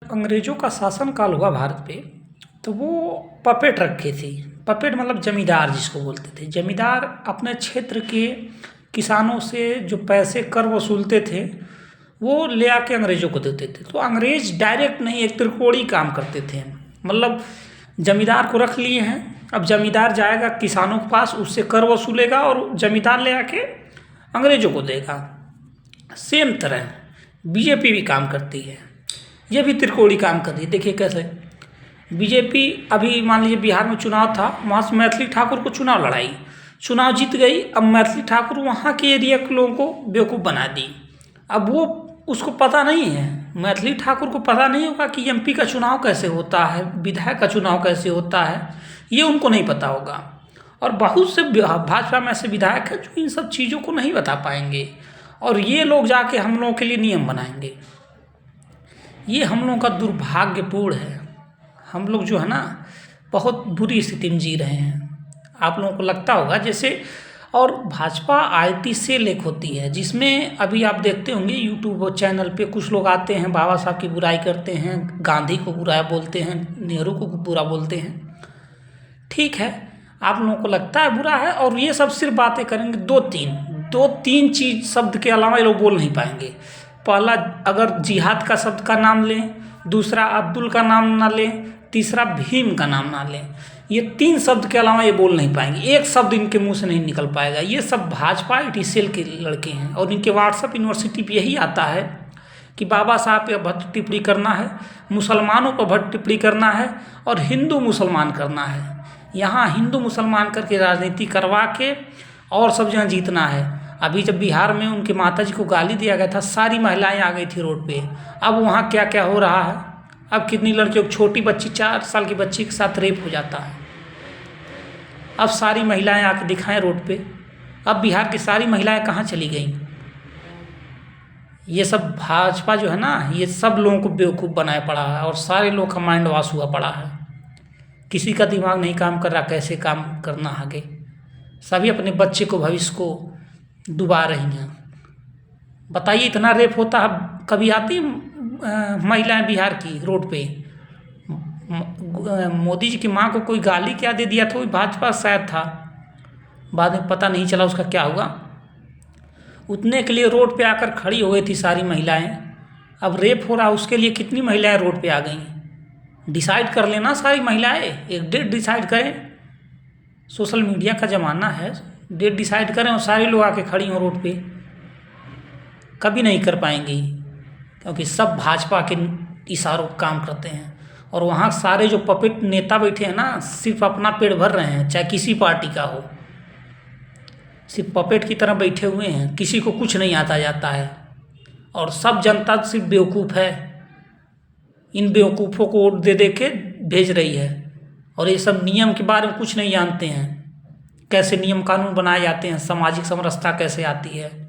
अंग्रेज़ों का शासन काल हुआ भारत पे, तो वो पपेट रखे थे। पपेट मतलब जमींदार जिसको बोलते थे। जमींदार अपने क्षेत्र के किसानों से जो पैसे कर वसूलते थे वो ले आके अंग्रेज़ों को देते थे। तो अंग्रेज़ डायरेक्ट नहीं, एक त्रिकोणीय काम करते थे। मतलब जमींदार को रख लिए हैं, अब जमींदार जाएगा किसानों के पास, उससे कर वसूलेगा और जमींदार ले आके अंग्रेज़ों को देगा। सेम तरह बीजेपी भी काम करती है, ये भी त्रिकोणीय काम कर रही है। देखिए कैसे बीजेपी, अभी मान लीजिए बिहार में चुनाव था, वहाँ से मैथिली ठाकुर को चुनाव लड़ाई, चुनाव जीत गई। अब मैथिली ठाकुर वहाँ के एरिया के लोगों को बेवकूफ़ बना दी। अब वो उसको पता नहीं है, मैथिली ठाकुर को पता नहीं होगा कि एमपी का चुनाव कैसे होता है, विधायक का चुनाव कैसे होता है, ये उनको नहीं पता होगा। और बहुत से भाजपा में ऐसे विधायक हैं जो इन सब चीज़ों को नहीं बता पाएंगे, और ये लोग जाके हम लोगों के लिए नियम बनाएंगे। ये हम लोगों का दुर्भाग्यपूर्ण है। हम लोग जो है ना, बहुत बुरी स्थिति में जी रहे हैं। आप लोगों को लगता होगा जैसे, और भाजपा आईटी सेल एक होती है जिसमें अभी आप देखते होंगे यूट्यूब चैनल पे कुछ लोग आते हैं, बाबा साहब की बुराई करते हैं, गांधी को बुरा बोलते हैं, नेहरू को बुरा बोलते हैं। ठीक है, आप लोगों को लगता है बुरा है, और ये सब सिर्फ बातें करेंगे दो तीन चीज शब्द के अलावा ये लोग बोल नहीं पाएंगे। पहला, अगर जिहाद का शब्द का नाम लें, दूसरा अब्दुल का नाम ना लें, तीसरा भीम का नाम ना लें, ये 3 शब्द के अलावा ये बोल नहीं पाएंगे। एक शब्द इनके मुंह से नहीं निकल पाएगा। ये सब भाजपा आईटी सेल के लड़के हैं, और इनके व्हाट्सएप यूनिवर्सिटी पे यही आता है कि बाबा साहब पे भद्द टिप्पणी करना है, मुसलमानों पर भद्द टिप्पणी करना है, और हिंदू मुसलमान करना है। यहाँ हिंदू मुसलमान करके राजनीति करवा के और सब जगह जीतना है। अभी जब बिहार में उनके माता जी को गाली दिया गया था, सारी महिलाएं आ गई थी रोड पे। अब वहाँ क्या क्या हो रहा है, अब कितनी लड़कियों, छोटी बच्ची 4 साल की बच्ची के साथ रेप हो जाता है। अब सारी महिलाएं आके दिखाएं रोड पे। अब बिहार की सारी महिलाएं कहाँ चली गई? ये सब भाजपा जो है ना, ये सब लोगों को बेवकूफ़ बनाए पड़ा है, और सारे लोग का माइंड वॉश हुआ पड़ा है। किसी का दिमाग नहीं काम कर रहा कैसे काम करना आगे। सभी अपने बच्चे को, भविष्य को डुबा रही हैं। बताइए, इतना रेप होता है, कभी आती महिलाएं बिहार की रोड पे? मोदी जी की माँ को कोई गाली क्या दे दिया था, कोई भाजपा शायद था, बाद में पता नहीं चला उसका क्या हुआ। उतने के लिए रोड पे आकर खड़ी हो गई थी सारी महिलाएं। अब रेप हो रहा, उसके लिए कितनी महिलाएं रोड पे आ गई? डिसाइड कर लेना सारी महिलाएं, एक डेट डिसाइड करें। सोशल मीडिया का ज़माना है, डेट डिसाइड करें और सारे लोग आके खड़ी हों रोड पे। कभी नहीं कर पाएंगी, क्योंकि सब भाजपा के इशारों पर काम करते हैं। और वहाँ सारे जो पपेट नेता बैठे हैं ना, सिर्फ अपना पेट भर रहे हैं, चाहे किसी पार्टी का हो, सिर्फ पपेट की तरह बैठे हुए हैं। किसी को कुछ नहीं आता जाता है, और सब जनता सिर्फ बेवकूफ़ है। इन बेवकूफ़ों को वोट दे दे के भेज रही है, और ये सब नियम के बारे में कुछ नहीं जानते हैं। कैसे नियम कानून बनाए जाते हैं, सामाजिक समरसता कैसे आती है।